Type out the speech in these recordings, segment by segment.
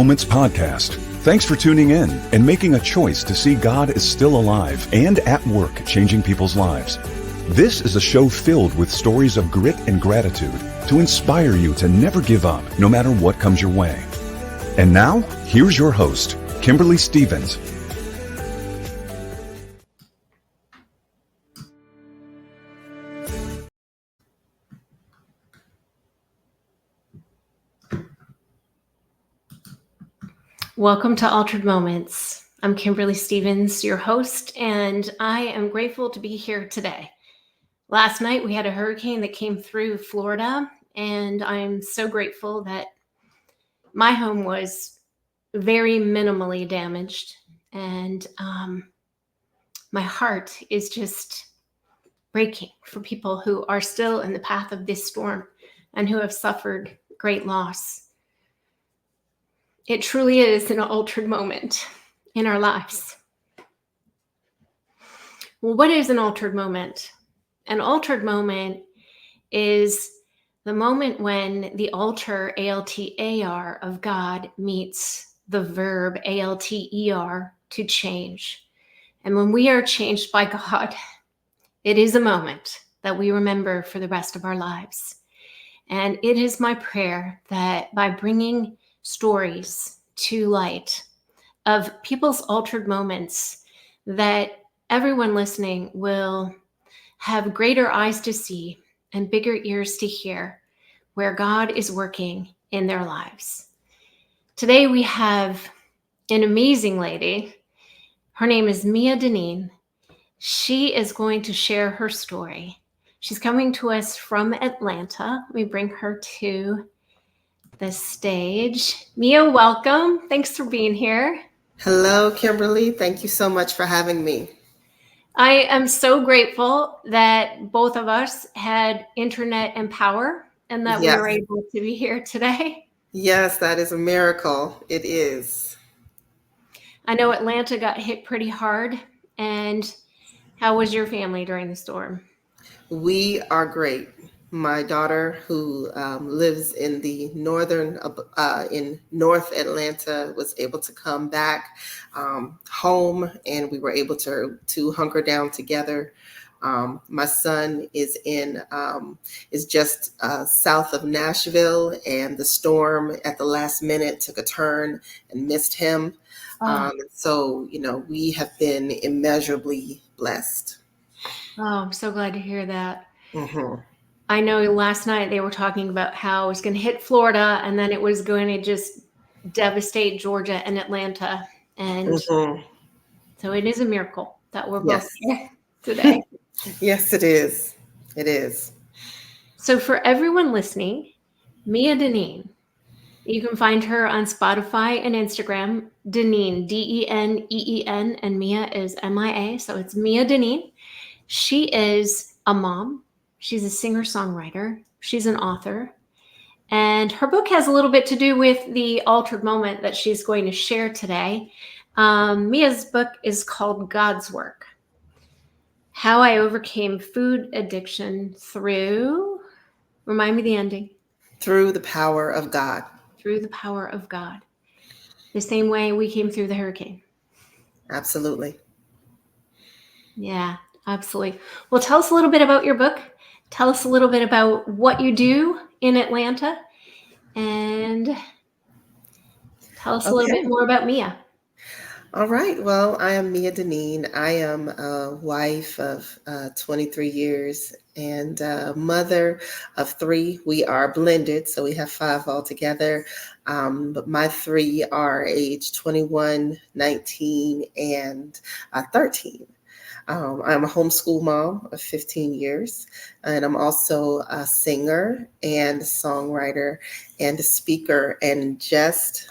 Moments Podcast. Thanks for tuning in and making a choice to see God is still alive and at work changing people's lives. This is a show filled with stories of grit and gratitude to inspire you to never give up no matter what comes your way. And now, here's your host, Kimberly Stevens. Welcome to Altered Moments. I'm Kimberly Stevens, your host, and I am grateful to be here today. Last night we had a hurricane that came through Florida, and I'm so grateful that my home was very minimally damaged, and my heart is just breaking for people who are still in the path of this storm and who have suffered great loss. It truly is an altered moment in our lives. Well, what is an altered moment? An altered moment is the moment when the alter, A-L-T-A-R, of God meets the verb, A-L-T-E-R, to change. And when we are changed by God, it is a moment that we remember for the rest of our lives. And it is my prayer that by bringing stories to light of people's altered moments, that everyone listening will have greater eyes to see and bigger ears to hear where God is working in their lives. Today we have an amazing lady. Her name is Mia Deneen. She is going to share her story. She's coming to us from Atlanta. Let me bring her to the stage. Mia, welcome. Thanks for being here. Hello, Kimberly. Thank you so much for having me. I am so grateful that both of us had internet and power and that we were able to be here today. Yes, that is a miracle. It is. I know Atlanta got hit pretty hard. And how was your family during the storm? We are great. My daughter, who lives in the in North Atlanta, was able to come back home, and we were able to hunker down together. My son is just south of Nashville, and the storm at the last minute took a turn and missed him. So, we have been immeasurably blessed. Oh, I'm so glad to hear that. Mm-hmm. I know last night they were talking about how it was going to hit Florida and then it was going to just devastate Georgia and Atlanta. And so it is a miracle that we're both here today. Yes, it is. It is. So for everyone listening, Mia Deneen, you can find her on Spotify and Instagram, Deneen, D-E-N-E-E-N, and Mia is M-I-A. So it's Mia Deneen. She is a mom. She's a singer-songwriter. She's an author. And her book has a little bit to do with the altered moment that she's going to share today. Mia's book is called God's Work: How I Overcame Food Addiction Through, remind me the ending. Through the power of God. Through the power of God. The same way we came through the hurricane. Absolutely. Yeah, absolutely. Well, tell us a little bit about your book. Tell us a little bit about what you do in Atlanta, and tell us a little bit more about Mia. All right. Well, I am Mia Deneen. I am a wife of 23 years and a mother of 3. We are blended, so we have 5 altogether. But my 3 are age 21, 19, and 13. I'm a homeschool mom of 15 years, and I'm also a singer and a songwriter and a speaker, and just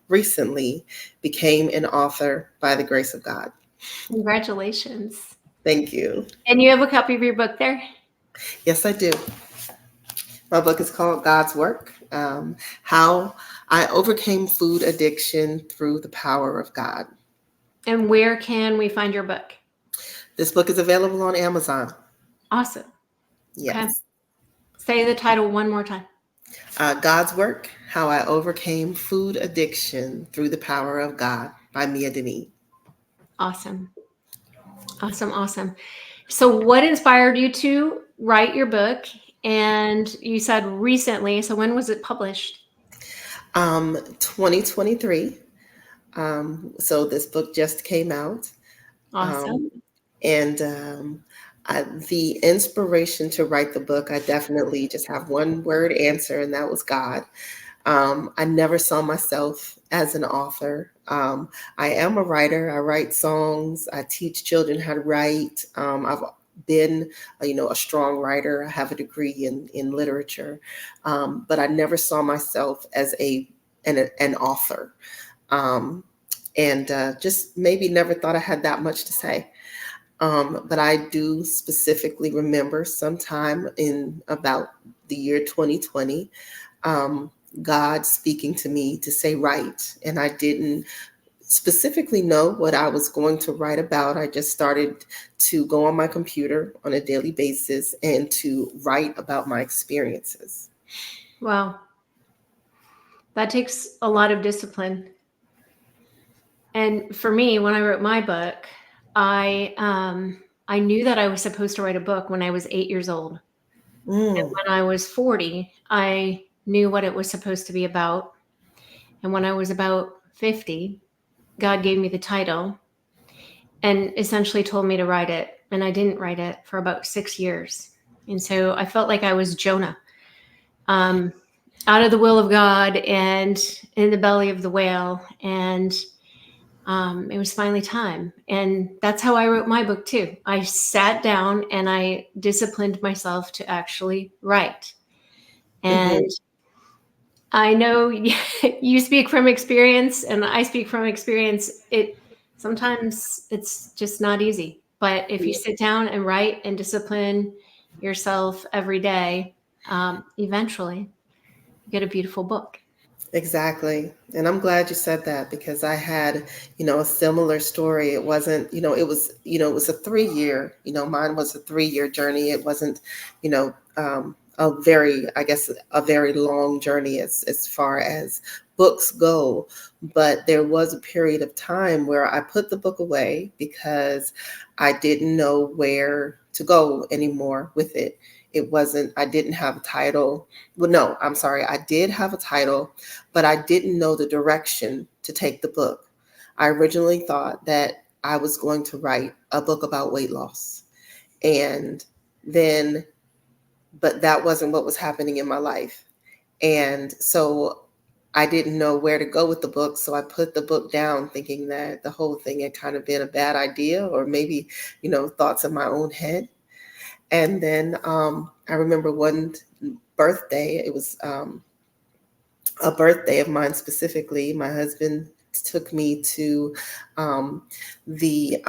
recently became an author by the grace of God. Congratulations. Thank you. And you have a copy of your book there? Yes, I do. My book is called God's Work: How I Overcame Food Addiction Through the Power of God. And where can we find your book? This book is available on Amazon. Awesome. Yes. Okay. Say the title one more time. God's Work: How I Overcame Food Addiction Through the Power of God by Mia Deneen. Awesome. Awesome. Awesome. So, what inspired you to write your book? And you said recently. So, when was it published? 2023. So this book just came out. Um, Awesome. and the inspiration to write the book, I definitely just have one word answer, and that was God. I never saw myself as an author. I am a writer. I write songs. I teach children how to write. I've been, a strong writer. I have a degree in literature, but I never saw myself as an author, um, and just maybe never thought I had that much to say. But I do specifically remember sometime in about the year 2020. Um, God speaking to me to say write, and I didn't specifically know what I was going to write about. I just started to go on my computer on a daily basis and to write about my experiences. Wow. That takes a lot of discipline. And for me, when I wrote my book, I knew that I was supposed to write a book when I was 8 years old. And Mm, when I was 40, I knew what it was supposed to be about. And when I was about 50, God gave me the title and essentially told me to write it. And I didn't write it for about 6 years. And so I felt like I was Jonah, um, out of the will of God and in the belly of the whale. And it was finally time. And that's how I wrote my book too. I sat down and I disciplined myself to actually write. And mhm. I know you speak from experience and I speak from experience. It sometimes it's just not easy. But if you sit down and write and discipline yourself every day, eventually you get a beautiful book. Exactly. And I'm glad you said that because I had, a similar story. It wasn't, it was a 3 year, mine was a 3 year journey. It wasn't, I guess, a very long journey as far as books go. But there was a period of time where I put the book away because I didn't know where to go anymore with it. I didn't have a title. Well, no, I'm sorry. I did have a title, but I didn't know the direction to take the book. I originally thought that I was going to write a book about weight loss. And then, but that wasn't what was happening in my life. And so I didn't know where to go with the book. So I put the book down thinking that the whole thing had kind of been a bad idea or maybe, thoughts in my own head. And then I remember one birthday, it was a birthday of mine specifically. My husband took me to the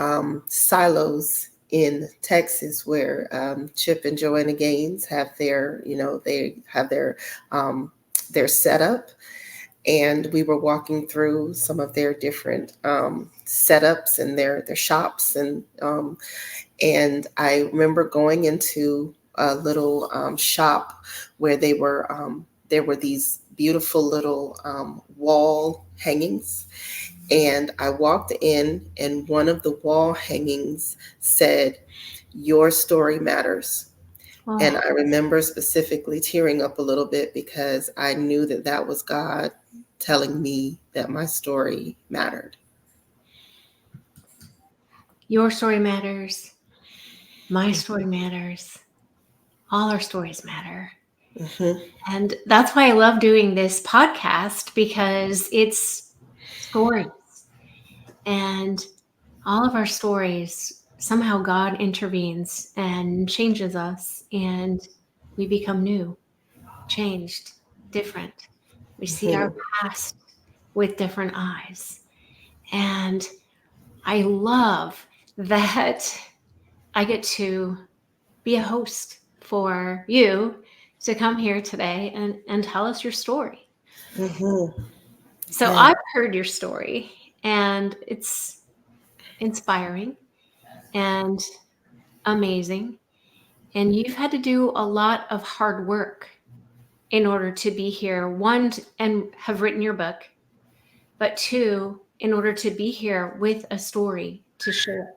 silos in Texas where Chip and Joanna Gaines have their setup. And we were walking through some of their different setups and their shops. And I remember going into a little shop where there were these beautiful little wall hangings. And I walked in, and one of the wall hangings said, "Your story matters." And Oh, I remember specifically tearing up a little bit because I knew that that was God telling me that my story mattered. your story matters. My story matters. All our stories matter. Hmm. And that's why I love doing this podcast because it's stories. And all of our stories, somehow God intervenes and changes us, and we become new, changed, different. We see our Hmm. past with different eyes. And I love that I get to be a host for you to come here today and tell us your story. Hmm. So Yeah. I've heard your story and it's inspiring and amazing. And you've had to do a lot of hard work in order to be here, one, and have written your book, but two, in order to be here with a story to share.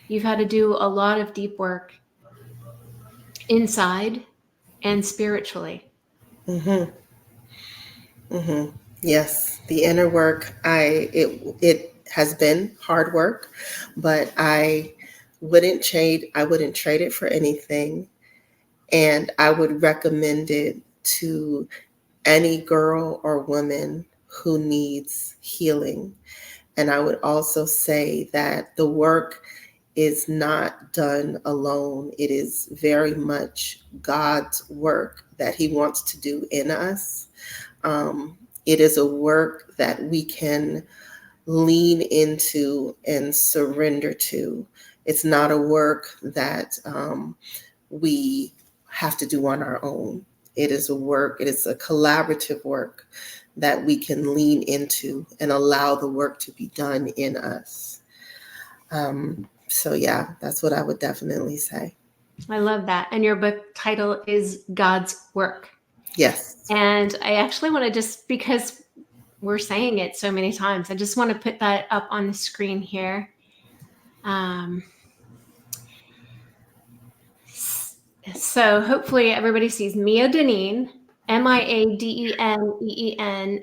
You've had to do a lot of deep work inside and spiritually. Mm-hmm. Mm-hmm. Yes, the inner work. It has been hard work, but I wouldn't trade it for anything, and I would recommend it to any girl or woman who needs healing. And I would also say that the work is not done alone. It is very much God's work that He wants to do in us. It is a work that we can lean into and surrender to. It's not a work that we have to do on our own. It is a collaborative work that we can lean into and allow the work to be done in us. So yeah, that's what I would definitely say. I love that. And your book title is God's Work. Yes. And I actually want to, just because we're saying it so many times, I just want to put that up on the screen here. So hopefully everybody sees Mia Deneen, Miadeneen,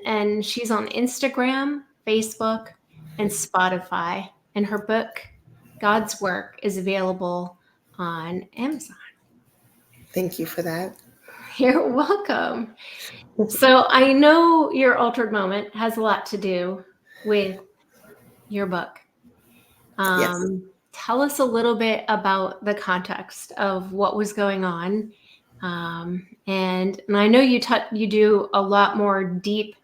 and she's on Instagram, Facebook, and Spotify. And her book, God's Work, is available on Amazon. Thank you for that. You're welcome. So I know your altered moment has a lot to do with your book. Yes. Tell us a little bit about the context of what was going on. And I know you do a lot more deep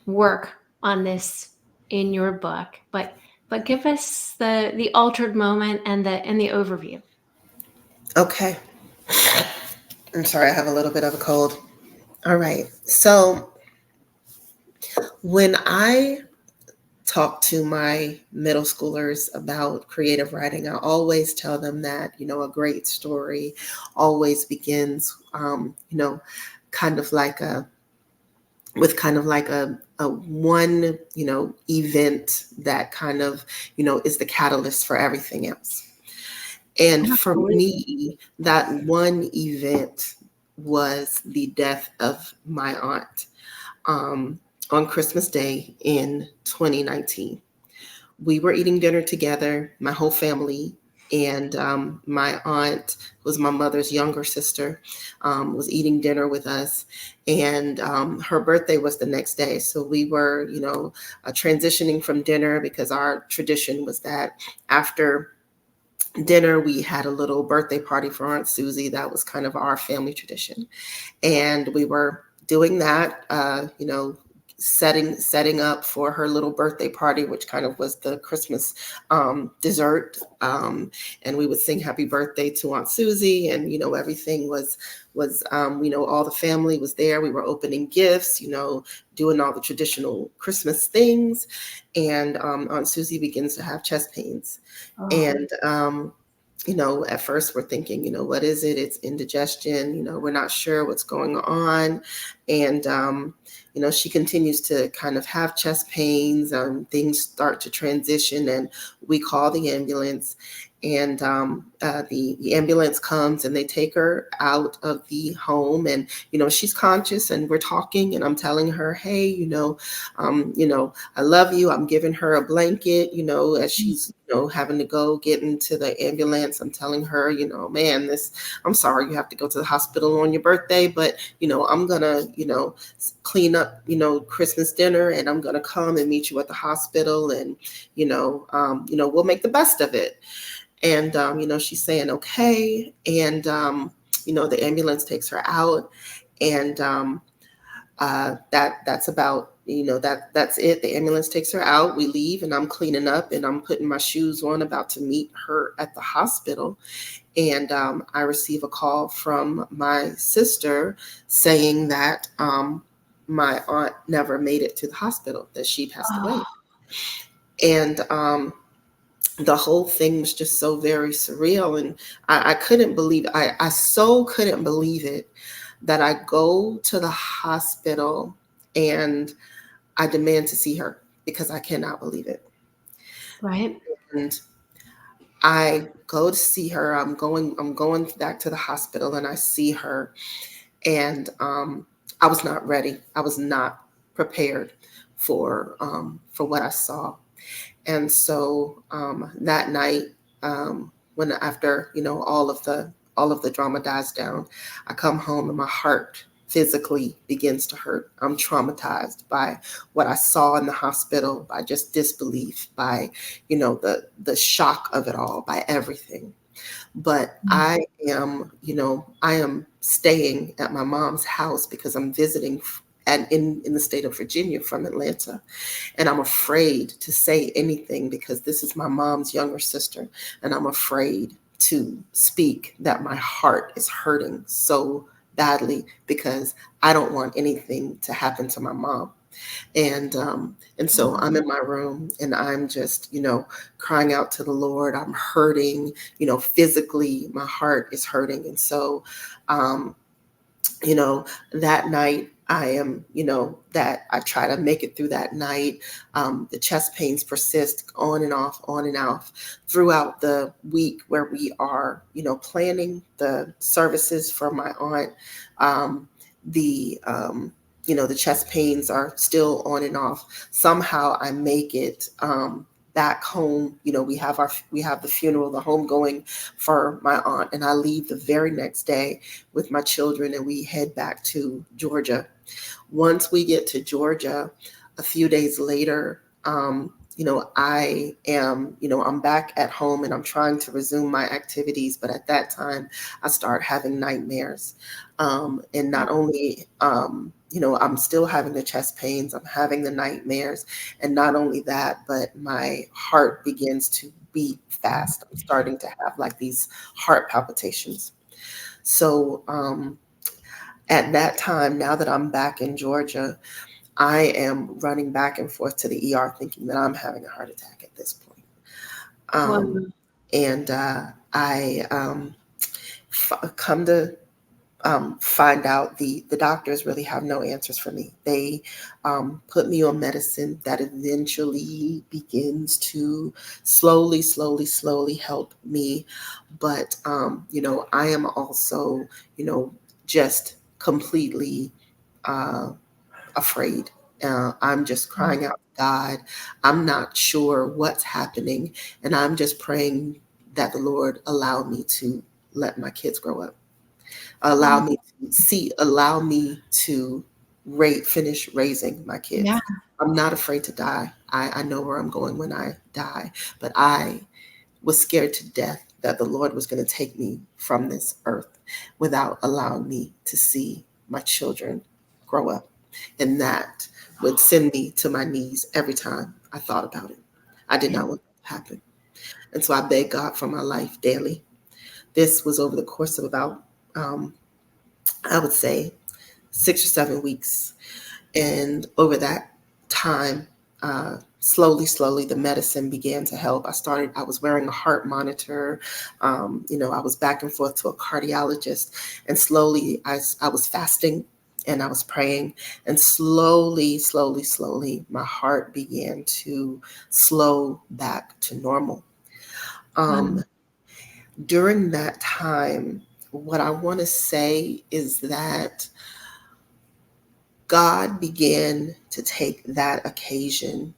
work on this in your book, but give us the altered moment and the overview. Okay. I'm sorry, I have a little bit of a cold. All right. So when I talk to my middle schoolers about creative writing, I always tell them that, a great story always begins, kind of like a one, event that kind of, is the catalyst for everything else. And for me, that one event was the death of my aunt on Christmas Day in 2019. We were eating dinner together, my whole family, and my aunt, who was my mother's younger sister, was eating dinner with us, and her birthday was the next day. So we were, transitioning from dinner, because our tradition was that after dinner, we had a little birthday party for Aunt Susie. That was kind of our family tradition. And we were doing that, setting up for her little birthday party, which kind of was the Christmas dessert. And we would sing happy birthday to Aunt Susie. And, everything was all the family was there. We were opening gifts, doing all the traditional Christmas things. And Aunt Susie begins to have chest pains. Oh. And, at first we're thinking, what is it? It's indigestion. We're not sure what's going on. And, she continues to kind of have chest pains. Things start to transition, and we call the ambulance. And the ambulance comes, and they take her out of the home, and she's conscious, and we're talking, and I'm telling her, hey, I love you. I'm giving her a blanket, as she's having to go get into the ambulance. I'm telling her, man, I'm sorry you have to go to the hospital on your birthday, but I'm gonna clean up Christmas dinner, and I'm gonna come and meet you at the hospital, and we'll make the best of it. And, she's saying, okay. And, the ambulance takes her out, and that's about, that's it. The ambulance takes her out. We leave, and I'm cleaning up, and I'm putting my shoes on, about to meet her at the hospital. And I receive a call from my sister saying that my aunt never made it to the hospital, that she passed away. And the whole thing was just so very surreal. And I couldn't believe, I so couldn't believe it. that I go to the hospital and I demand to see her because I cannot believe it. Right. And I go to see her. I'm going back to the hospital and I see her, and I was not ready. I was not prepared for what I saw. And so that night, when after all of the drama dies down, I come home and my heart physically begins to hurt. I'm traumatized by what I saw in the hospital, by just disbelief, by the shock of it all, by everything. But I am staying at my mom's house because I'm visiting in the state of Virginia from Atlanta. And I'm afraid to say anything because this is my mom's younger sister. And I'm afraid to speak that my heart is hurting so badly because I don't want anything to happen to my mom. And so I'm in my room and I'm just, crying out to the Lord. I'm hurting, physically, my heart is hurting. And so, um, that night I am, that I try to make it through that night. The chest pains persist on and off throughout the week where we are, planning the services for my aunt. The, the chest pains are still on and off. Somehow I make it, back home. We have the funeral, the homegoing for my aunt, and I leave the very next day with my children and we head back to Georgia. Once we get to Georgia, a few days later, I'm back at home and I'm trying to resume my activities. But at that time, I start having nightmares. And not only, I'm still having the chest pains, I'm having the nightmares. And not only that, but my heart begins to beat fast. I'm starting to have like these heart palpitations. So, at that time, now that I'm back in Georgia, I am running back and forth to the ER thinking that I'm having a heart attack at this point. Wow. And I come to find out the doctors really have no answers for me. They put me on medicine that eventually begins to slowly help me. But, I am also, just completely afraid. I'm just crying out to God. I'm not sure what's happening. And I'm just praying that the Lord allow me to let my kids grow up. Wow. Allow me to finish raising my Yeah. kids. I'm not afraid to die. I know where I'm going when I die, but I was scared to death that the Lord was going to take me from this earth without allowing me to see my children grow up. And that would send me to my knees every time I thought about it. I did not want that to happen. And so I begged God for my life daily. This was over the course of about, I would say, 6 or 7 weeks. And over that time, slowly, the medicine began to help. I was wearing a heart monitor. I was back and forth to a cardiologist. And slowly, I was fasting and I was praying. And slowly, my heart began to slow back to normal. Wow. Um, During that time, what I want to say is that God began to take that occasion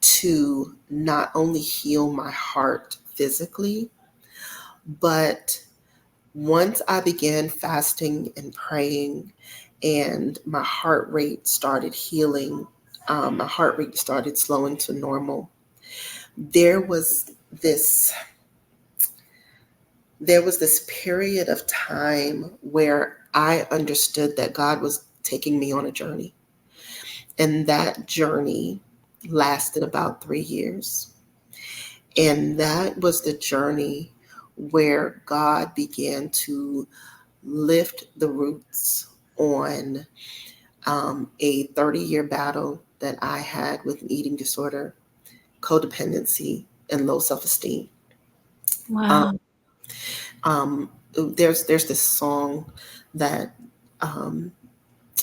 to not only heal my heart physically, but once I began fasting and praying and my heart rate started healing, my heart rate started slowing to normal. There was this there was this period of time where I understood that God was taking me on a journey. And that journey lasted about 3 years. And that was the journey where God began to lift the roots on a 30-year battle that I had with an eating disorder, codependency, and low self-esteem. Um, Wow. there's this song that um,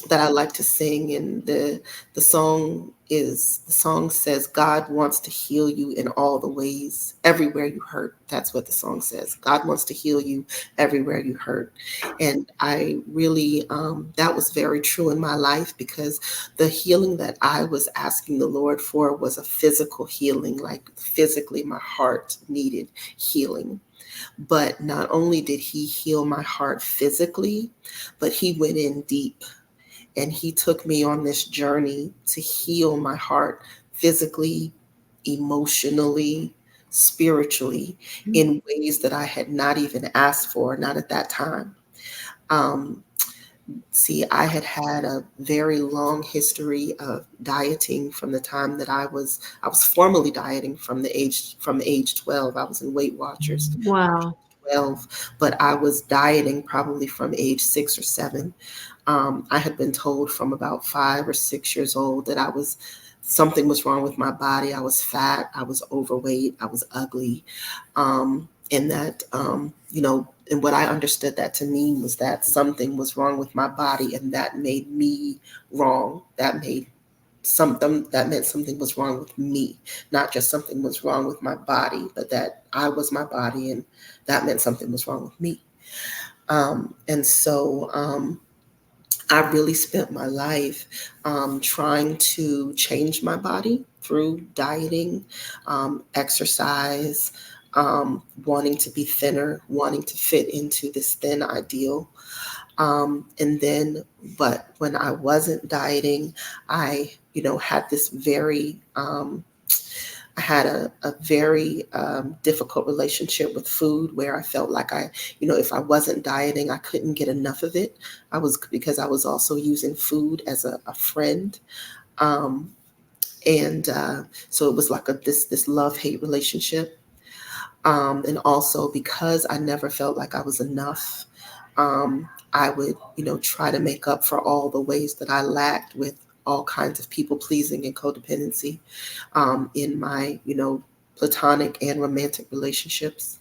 that I like to sing, and the song says, God wants to heal you in all the ways, everywhere you hurt. That's what the song says. God wants to heal you everywhere you hurt. And I really, that was very true in my life, because the healing that I was asking the Lord for was a physical healing. Like physically, my heart needed healing. But not only did he heal my heart physically, but he went in deep, and he took me on this journey to heal my heart physically, emotionally, spiritually, in ways that I had not even asked for, not at that time. Um, See, I had had a very long history of dieting from the time that I was formally dieting from age 12. I was in Weight Watchers from age Wow. 12, but I was dieting probably from age 6 or 7. I had been told from about 5 or 6 years old that something was wrong with my body. I was fat, I was overweight, I was ugly. And that, and what I understood that to mean was that something was wrong with my body, and that made me wrong. That meant something was wrong with me, not just something was wrong with my body, but that I was my body, and that meant something was wrong with me. And so I really spent my life trying to change my body through dieting, exercise, wanting to be thinner, wanting to fit into this thin ideal. And then, but when I wasn't dieting, I, had this I had a very difficult relationship with food, where I felt like if I wasn't dieting, I couldn't get enough of it. Because I was also using food as a friend. Um, and so it was like this love-hate relationship. And also because I never felt like I was enough, I would, try to make up for all the ways that I lacked with all kinds of people pleasing and codependency in my, platonic and romantic relationships,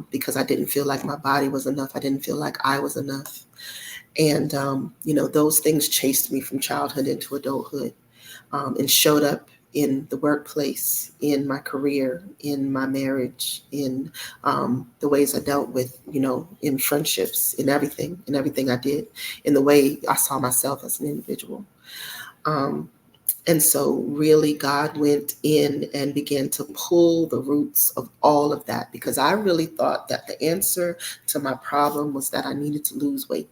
because I didn't feel like my body was enough. I didn't feel like I was enough. And, those things chased me from childhood into adulthood, and showed up in the workplace, in my career, in my marriage, in the ways I dealt with, in friendships, in everything I did, in the way I saw myself as an individual. Um, and so really God went in and began to pull the roots of all of that, because I really thought that the answer to my problem was that I needed to lose weight,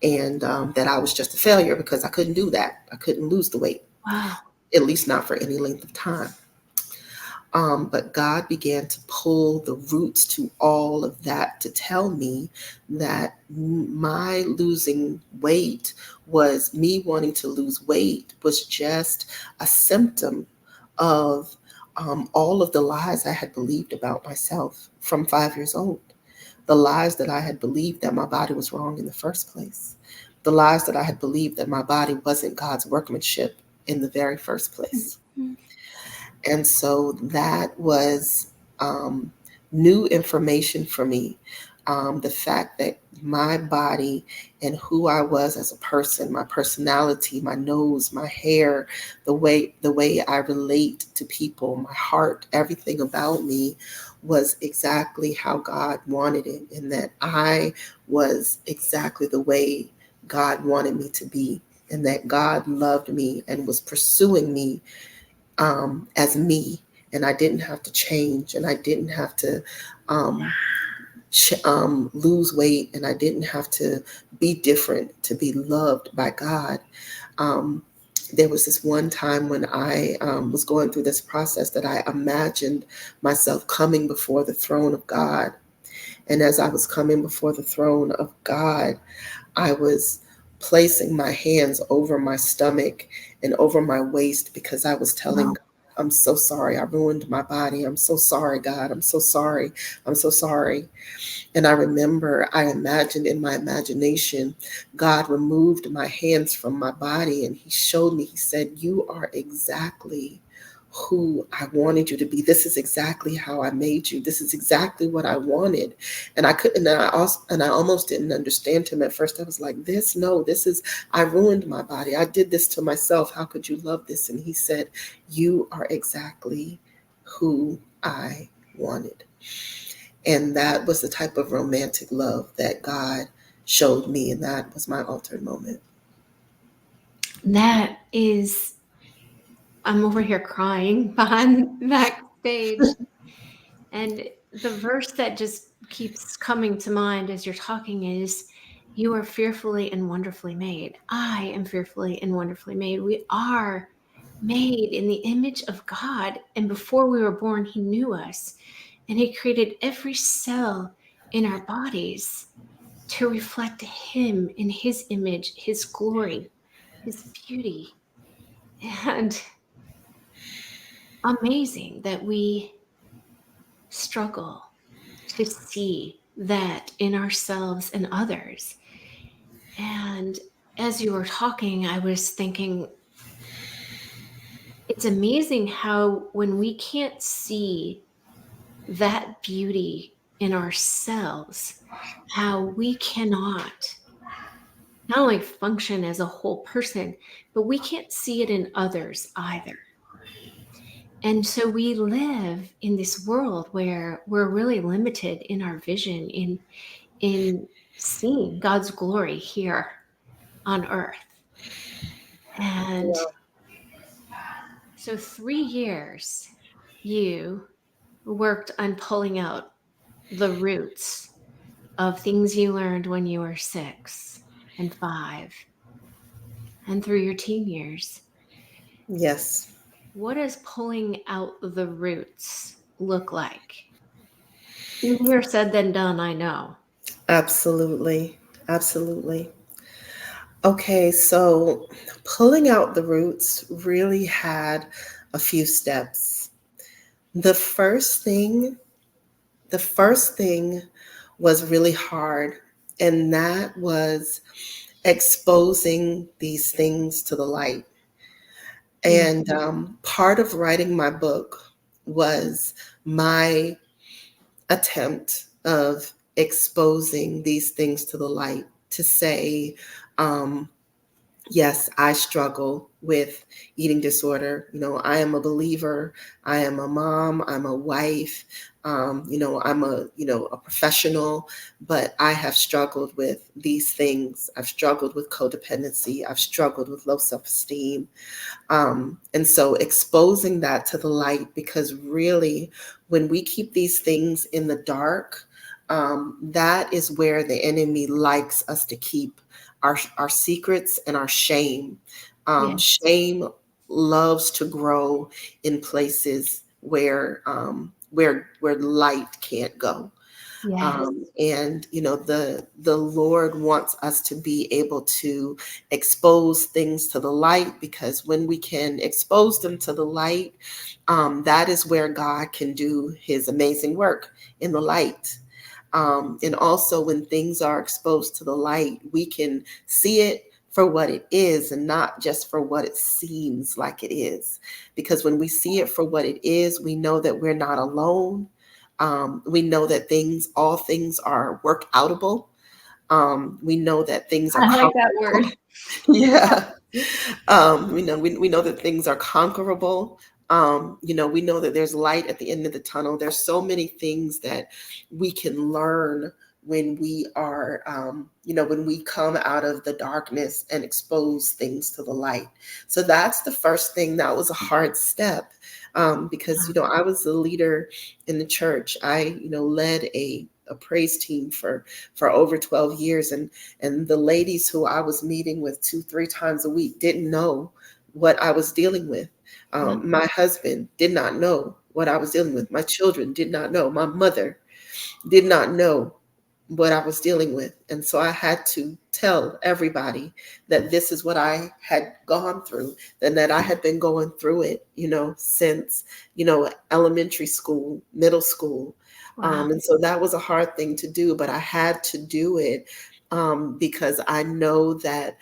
and that I was just a failure because I couldn't do that. I couldn't lose the weight, Wow. at least not for any length of time. But God began to pull the roots to all of that to tell me that my losing weight was me wanting to lose weight was just a symptom of all of the lies I had believed about myself from 5 years old. The lies that I had believed that my body was wrong in the first place. The lies that I had believed that my body wasn't God's workmanship in the very first place. Mhm. And so that was um, new information for me. The fact that my body and who I was as a person, my personality, my nose, my hair, the way I relate to people, my heart, everything about me was exactly how God wanted it, and that I was exactly the way God wanted me to be, and that God loved me and was pursuing me as me, and I didn't have to change, and I didn't have to um, lose weight, and I didn't have to be different to be loved by God. Um, there was this one time when I was going through this process that I imagined myself coming before the throne of God. And as I was coming before the throne of God, I was placing my hands over my stomach and over my waist, because I was telling Wow. God, I'm so sorry. I ruined my body. I'm so sorry, God. I'm so sorry. I'm so sorry. And I remember I imagined in my imagination, God removed my hands from my body, and he showed me, he said, you are exactly who I wanted you to be. This is exactly how I made you. This is exactly what I wanted. And I couldn't, and I almost didn't understand him at first. I was like, no, this is, I ruined my body. I did this to myself. How could you love this? And he said, you are exactly who I wanted. And that was the type of romantic love that God showed me. And that was my altered moment. That is, I'm over here crying behind backstage. And the verse that just keeps coming to mind as you're talking is, you are fearfully and wonderfully made. I am fearfully and wonderfully made. We are made in the image of God. And before we were born, He knew us. And He created every cell in our bodies to reflect Him in His image, His glory, His beauty. And amazing that we struggle to see that in ourselves and others. And as you were talking, I was thinking, it's amazing how when we can't see that beauty in ourselves, how we cannot not only function as a whole person, but we can't see it in others either. And so we live in this world where we're really limited in our vision, in seeing God's glory here on earth. And so 3 years you worked on pulling out the roots of things you learned when you were 6 and 5 and through your teen years. Yes. What does pulling out the roots look like? Easier said than done, I know. Absolutely. Absolutely. Okay, so pulling out the roots really had a few steps. The first thing, the first thing was really hard, and that was exposing these things to the light. And part of writing my book was my attempt of exposing these things to the light, to say, um, yes, I struggle with eating disorder. I am a believer. I am a mom. I'm a wife. I'm a professional, but I have struggled with these things. I've struggled with codependency. I've struggled with low self-esteem. And so exposing that to the light, because really, when we keep these things in the dark, that is where the enemy likes us to keep our secrets and our shame. Yes. Shame loves to grow in places where light can't go. Yes. And the Lord wants us to be able to expose things to the light, because when we can expose them to the light, that is where God can do His amazing work, in the light. And also, when things are exposed to the light, we can see it for what it is and not just for what it seems like it is. Because when we see it for what it is, we know that we're not alone. We know that all things are work outable. We know that things are I like that word. yeah. We know that things are conquerable. We know that there's light at the end of the tunnel. There's so many things that we can learn when we are, when we come out of the darkness and expose things to the light. So that's the first thing. That was a hard step, because, I was the leader in the church. I, led a praise team for over 12 years. And the ladies who I was meeting with 2-3 times a week didn't know what I was dealing with. My husband did not know what I was dealing with. My children did not know. My mother did not know what I was dealing with. And so I had to tell everybody that this is what I had gone through, and that I had been going through it, since, elementary school, middle school. Wow. And so that was a hard thing to do, but I had to do it, because I know that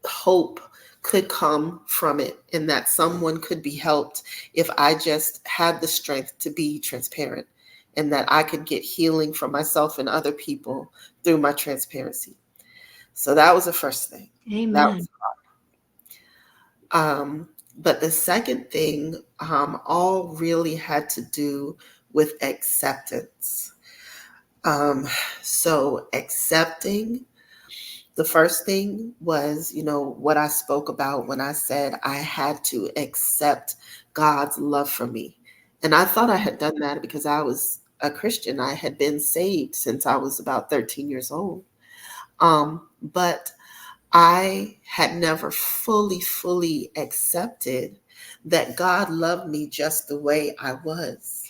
hope could come from it, and that someone could be helped if I just had the strength to be transparent, and that I could get healing for myself and other people through my transparency. So that was the first thing. That Amen. was, but the second thing all really had to do with acceptance. So accepting, the first thing was, what I spoke about when I said I had to accept God's love for me. And I thought I had done that because I was a Christian. I had been saved since I was about 13 years old. But I had never fully accepted that God loved me just the way I was.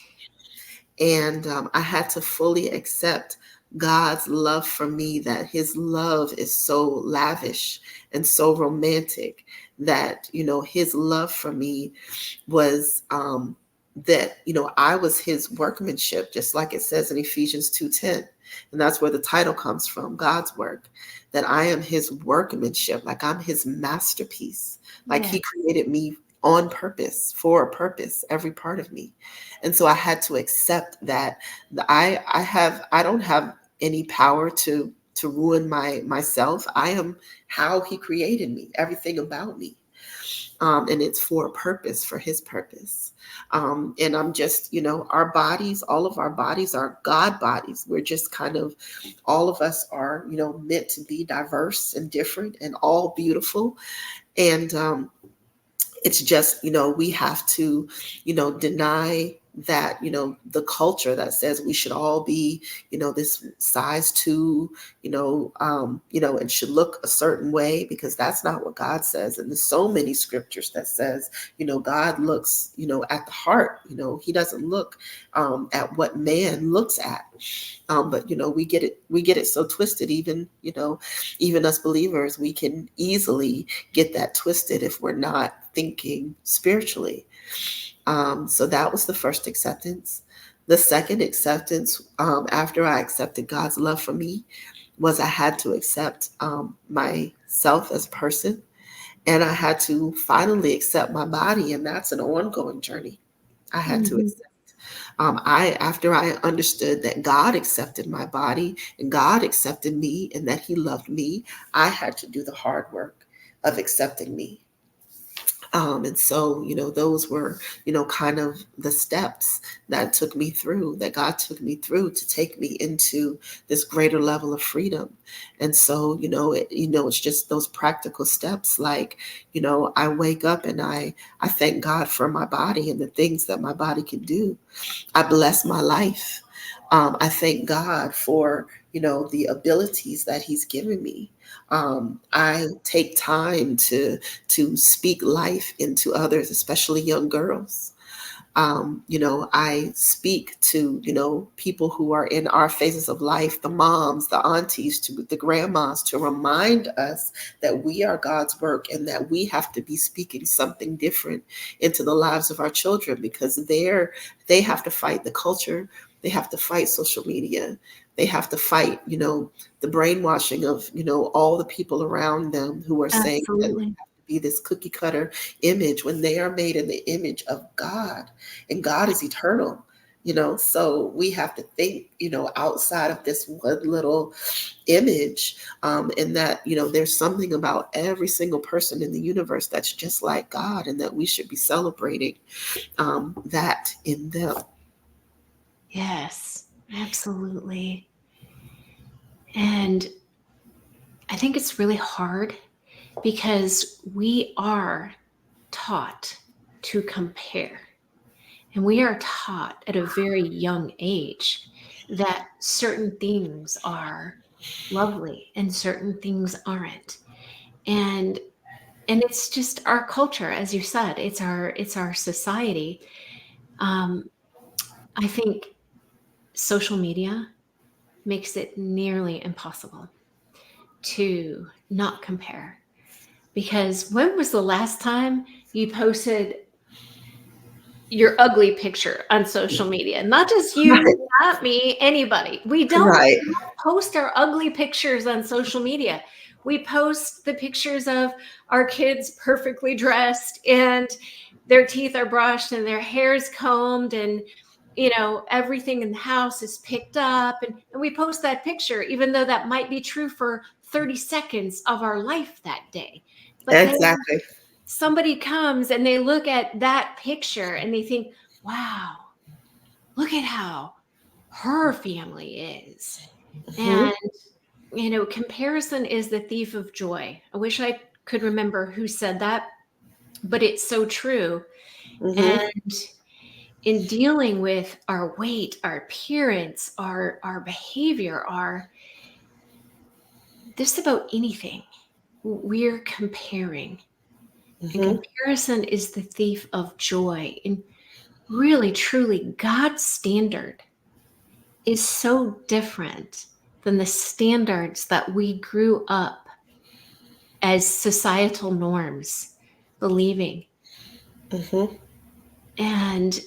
And I had to fully accept God's love for me, that his love is so lavish and so romantic, that, his love for me was that, I was his workmanship, just like it says in Ephesians 2:10. And that's where the title comes from, God's work, that I am his workmanship, like I'm his masterpiece, like Yeah. he created me on purpose, for a purpose, every part of me. And so I had to accept that I don't have any power to ruin myself. I am how he created me, everything about me. And it's for a purpose, for his purpose. And I'm just, our bodies, all of our bodies are God bodies. We're just kind of, all of us are, meant to be diverse and different and all beautiful. And it's just, we have to, deny that, the culture that says we should all be, this size 2, and should look a certain way, because that's not what God says. And there's so many scriptures that says, God looks, at the heart. He doesn't look at what man looks at. But we get it so twisted. Even us believers, we can easily get that twisted if we're not thinking spiritually. So that was the first acceptance. The second acceptance, after I accepted God's love for me, was I had to accept myself as a person, and I had to finally accept my body, and that's an ongoing journey. I had to Mhm. accept. After I understood that God accepted my body and God accepted me and that he loved me, I had to do the hard work of accepting me. And so, those were, kind of the steps that God took me through to take me into this greater level of freedom. And so, it's just those practical steps. Like, I wake up and I thank God for my body and the things that my body can do. I bless my life. I thank God for, the abilities that he's given me. I take time to speak life into others, especially young girls. I speak to, people who are in our phases of life, the moms, the aunties, to the grandmas, to remind us that we are God's work and that we have to be speaking something different into the lives of our children, because they have to fight the culture. They have to fight social media. They have to fight, the brainwashing of, all the people around them who are saying that Absolutely. be this cookie cutter image when they are made in the image of God, and God is eternal. So we have to think, outside of this one little image, and that, there's something about every single person in the universe that's just like God, and that we should be celebrating that in them. Yes, absolutely. And I think it's really hard because we are taught to compare. And we are taught at a very young age that certain things are lovely and certain things aren't. And it's just our culture, as you said, it's our society. Um, I think social media makes it nearly impossible to not compare. Because when was the last time you posted your ugly picture on social media? Not just you, Right. not me, anybody. We don't Right. post our ugly pictures on social media. we post the pictures of our kids perfectly dressed and their teeth are brushed and their hair's combed and everything in the house is picked up, and we post that picture even though that might be true for 30 seconds of our life that day. But then Exactly. somebody comes and they look at that picture and they think, wow, look at how her family is. Mhm. And comparison is the thief of joy. I wish I could remember who said that, but it's so true. Mhm. And in dealing with our weight, our appearance, our behavior, our just about anything, we're comparing. And Mhm. comparison is the thief of joy. And really, truly, God's standard is so different than the standards that we grew up as societal norms believing. Mhm. And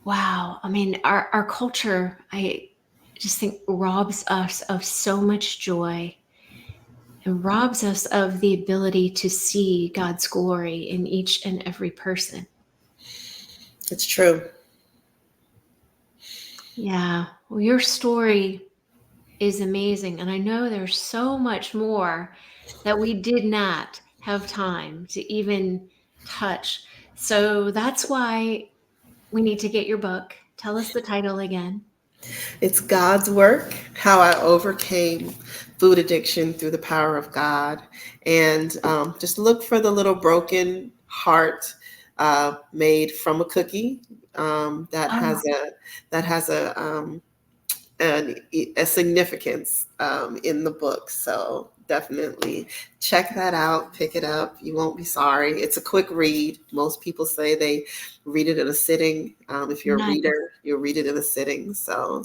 wow, I mean, our culture, I just think, robs us of so much joy and robs us of the ability to see God's glory in each and every person. It's true. Yeah, well, your story is amazing. And I know there's so much more that we did not have time to even touch. So that's why we need to get your book. Tell us the title again. It's God's work, how I overcame food addiction through the power of God. And just look for the little broken heart made from a cookie that Oh, has a significance in the book. So definitely check that out, pick it up. You won't be sorry. It's a quick read. Most people say they read it in a sitting. If you're a nice. reader, you'll read it in a sitting. So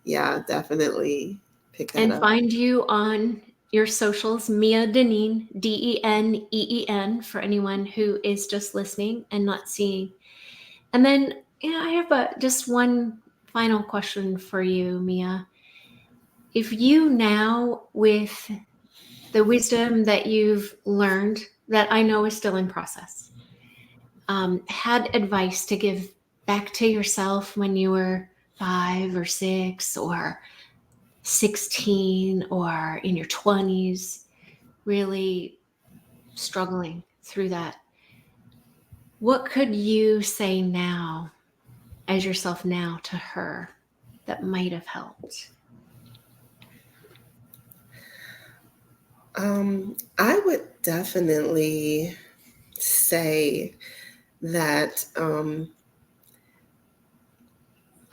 yeah, definitely pick that And up. find you on your socials, Mia Deneen, Deneen, for anyone who is just listening and not seeing. And then, I have just one final question for you, Mia. If you now, with the wisdom that you've learned, that I know is still in process, had advice to give back to yourself when you were 5 or 6 or 16 or in your 20s, really struggling through that, what could you say now as yourself now to her that might have helped? I would definitely say that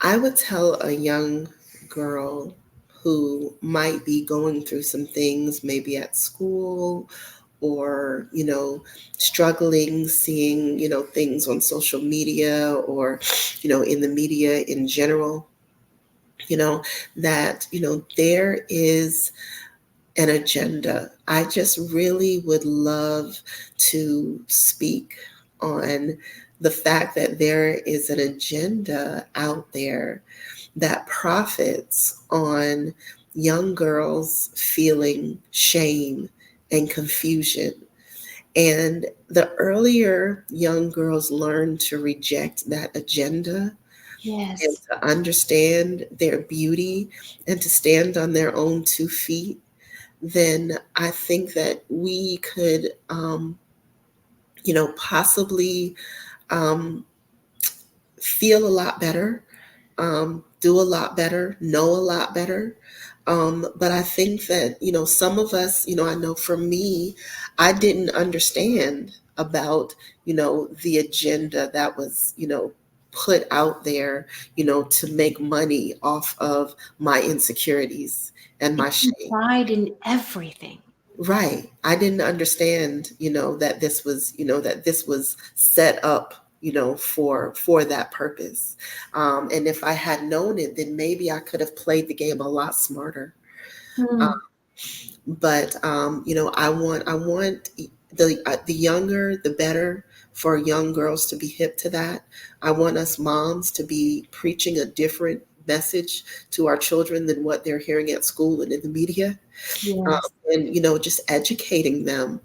I would tell a young girl who might be going through some things, maybe at school or, struggling seeing, things on social media or, in the media in general, you know, that, there is an agenda. I just really would love to speak on the fact that there is an agenda out there that profits on young girls feeling shame and confusion. And the earlier young girls learn to reject that agenda and Yes. to understand their beauty and to stand on their own 2 feet, then I think that we could, possibly um, feel a lot better, do a lot better, know a lot better. But I think that, some of us, I know for me, I didn't understand about, the agenda that was, put out there, to make money off of my insecurities and my It's shame. implied in everything. Right. I didn't understand, that this was set up, for that purpose. And if I had known it, then maybe I could have played the game a lot smarter. Uh, Hmm. but I want the younger, the better for young girls to be hip to that. I want us moms to be preaching a different message to our children than what they're hearing at school and in the media. Yes. And just educating them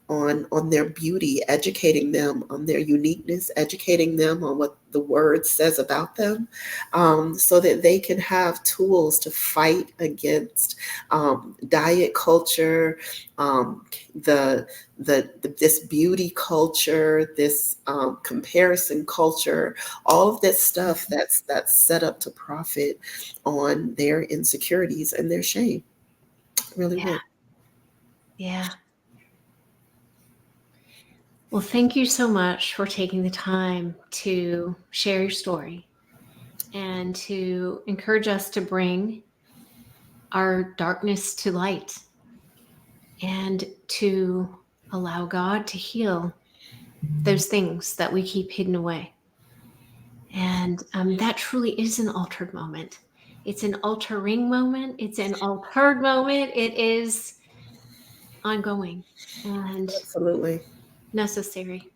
on their beauty, educating them on their uniqueness, educating them on what the word says about them, so that they can have tools to fight against diet culture, this beauty culture, this comparison culture, all of this stuff that's set up to profit on their insecurities and their shame. Really Yeah. would. Yeah. Well, thank you so much for taking the time to share your story and to encourage us to bring our darkness to light and to allow God to heal those things that we keep hidden away. And that truly is an altered moment. It's an altering moment. It's an altered moment. It is ongoing and Absolutely. necessary.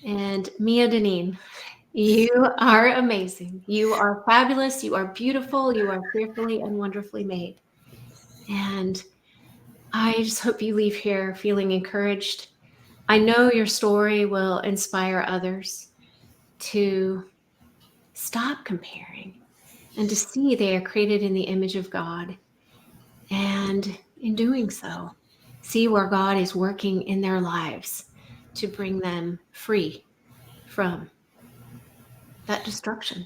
And Mia Deneen, you are amazing. You are fabulous. You are beautiful. You are fearfully and wonderfully made. And I just hope you leave here feeling encouraged. I know your story will inspire others to stop comparing and to see they are created in the image of God. And in doing so, see where God is working in their lives to bring them free from that destruction.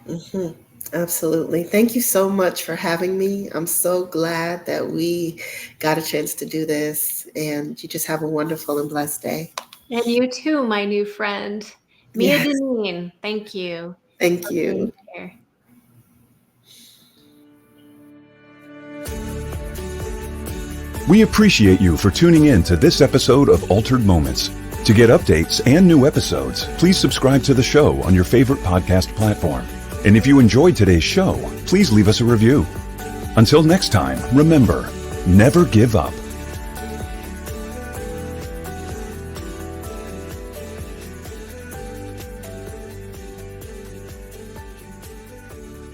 Mm-hmm. Absolutely. Thank you so much for having me. I'm so glad that we got a chance to do this, and you just have a wonderful and blessed day. And you too, my new friend, Mia Yes. Deneen. Thank you. Thank for being you. here. We appreciate you for tuning in to this episode of Altered Moments. To get updates and new episodes, please subscribe to the show on your favorite podcast platform. And if you enjoyed today's show, please leave us a review. Until next time, remember, never give up.